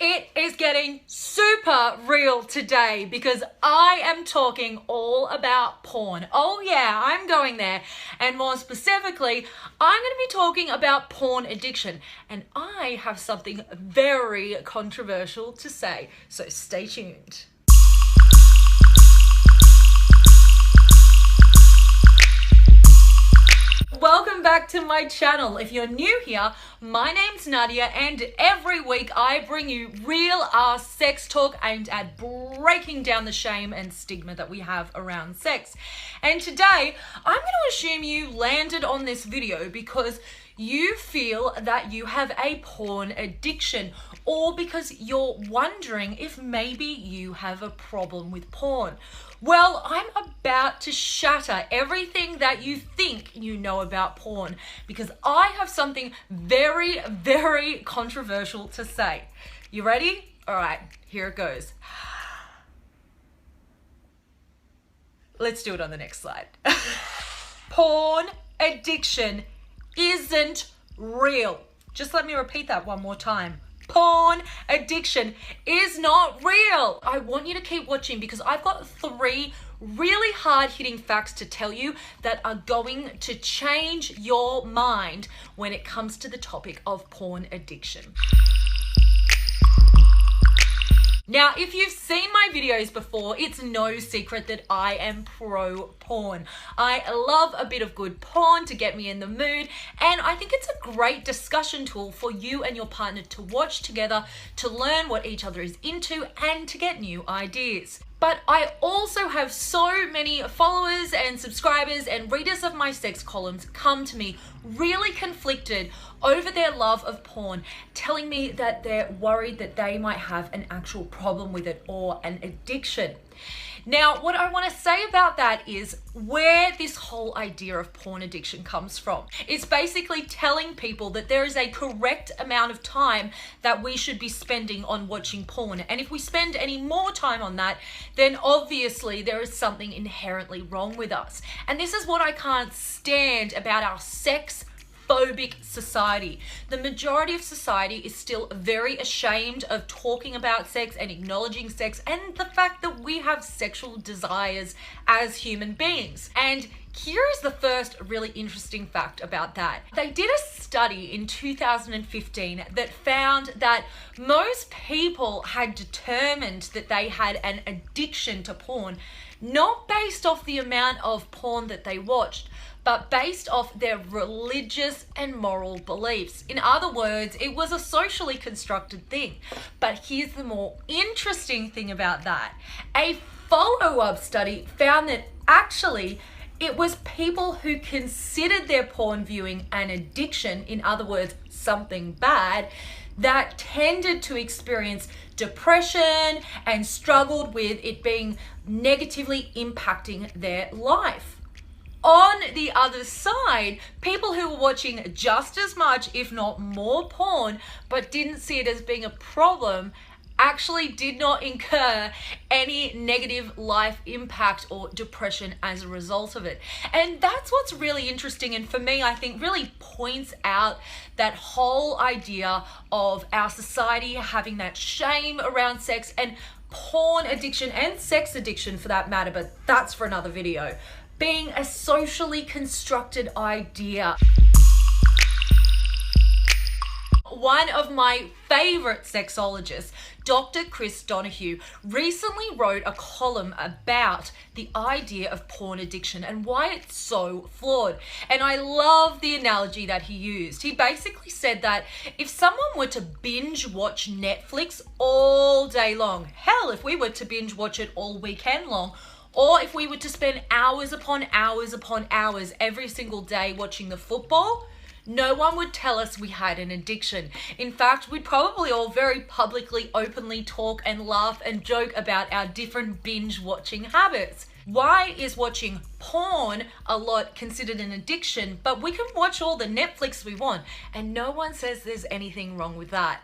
It is getting super real today because I am talking all about porn. Oh yeah, I'm going there. And more specifically, I'm going to be talking about porn addiction. And I have something very controversial to say. So stay tuned. Welcome back to my channel. If you're new here, my name's Nadia, and every week I bring you real sex talk aimed at breaking down the shame and stigma that we have around sex. And today, I'm going to assume you landed on this video because you feel that you have a porn addiction, or because you're wondering if maybe you have a problem with porn. Well, I'm about to shatter everything that you think you know about porn because I have something very, very controversial to say. You ready? All right, here it goes. Let's do it on the next slide. Porn addiction isn't real. Just let me repeat that one more time. Porn addiction is not real. I want you to keep watching because I've got 3 really hard-hitting facts to tell you that are going to change your mind when it comes to the topic of porn addiction. Now, if you've seen my videos before, it's no secret that I am pro porn. I love a bit of good porn to get me in the mood, and I think it's a great discussion tool for you and your partner to watch together, to learn what each other is into, and to get new ideas. But I also have so many followers and subscribers and readers of my sex columns come to me really conflicted over their love of porn, telling me that they're worried that they might have an actual problem with it or an addiction. Now, what I want to say about that is where this whole idea of porn addiction comes from. It's basically telling people that there is a correct amount of time that we should be spending on watching porn. And if we spend any more time on that, then obviously there is something inherently wrong with us. And this is what I can't stand about our sex phobic society. The majority of society is still very ashamed of talking about sex and acknowledging sex and the fact that we have sexual desires as human beings. And here is the first really interesting fact about that. They did a study in 2015 that found that most people had determined that they had an addiction to porn, not based off the amount of porn that they watched, but based off their religious and moral beliefs. In other words, it was a socially constructed thing. But here's the more interesting thing about that. A follow-up study found that actually it was people who considered their porn viewing an addiction, in other words, something bad, that tended to experience depression and struggled with it being negatively impacting their life. On the other side, people who were watching just as much, if not more porn, but didn't see it as being a problem, actually did not incur any negative life impact or depression as a result of it. And that's what's really interesting, and for me, I think really points out that whole idea of our society having that shame around sex and porn addiction and sex addiction for that matter, but that's for another video, being a socially constructed idea. One of my favorite sexologists, Dr. Chris Donahue, recently wrote a column about the idea of porn addiction and why it's so flawed. And I love the analogy that he used. He basically said that if someone were to binge watch Netflix all day long, hell, if we were to binge watch it all weekend long, or if we were to spend hours upon hours upon hours every single day watching the football, no one would tell us we had an addiction. In fact, we'd probably all very publicly, openly talk and laugh and joke about our different binge watching habits. Why is watching porn a lot considered an addiction, but we can watch all the Netflix we want and no one says there's anything wrong with that?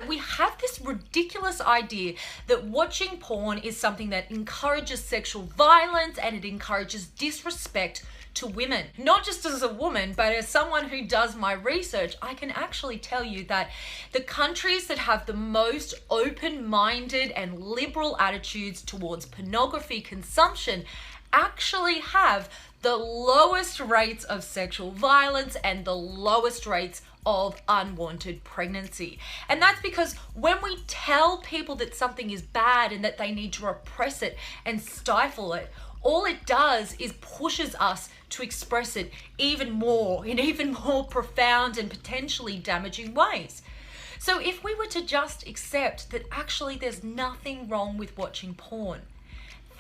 We have this ridiculous idea that watching porn is something that encourages sexual violence and it encourages disrespect to women. Not just as a woman, but as someone who does my research, I can actually tell you that the countries that have the most open-minded and liberal attitudes towards pornography consumption actually have the lowest rates of sexual violence and the lowest rates of unwanted pregnancy. And that's because when we tell people that something is bad and that they need to repress it and stifle it, all it does is pushes us to express it even more in even more profound and potentially damaging ways. So if we were to just accept that actually there's nothing wrong with watching porn,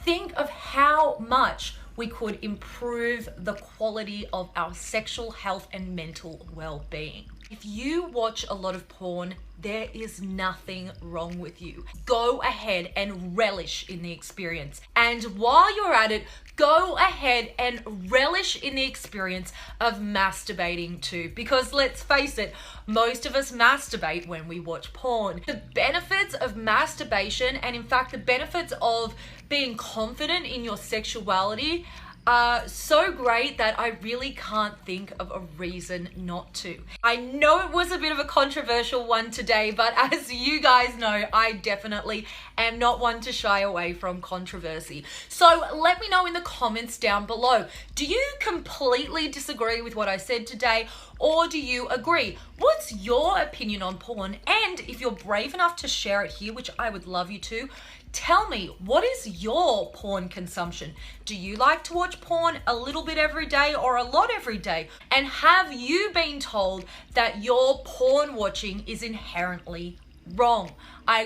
think of how much we could improve the quality of our sexual health and mental well-being. If you watch a lot of porn, there is nothing wrong with you. Go ahead and relish in the experience. And while you're at it, go ahead and relish in the experience of masturbating too. Because let's face it, most of us masturbate when we watch porn. The benefits of masturbation, and in fact the benefits of being confident in your sexuality, are so great that I really can't think of a reason not to. I know it was a bit of a controversial one today, but as you guys know, I definitely am not one to shy away from controversy. So let me know in the comments down below. Do you completely disagree with what I said today, or do you agree? What's your opinion on porn? And if you're brave enough to share it here, which I would love you to, tell me, what is your porn consumption? Do you like to watch porn a little bit every day or a lot every day? And have you been told that your porn watching is inherently wrong? I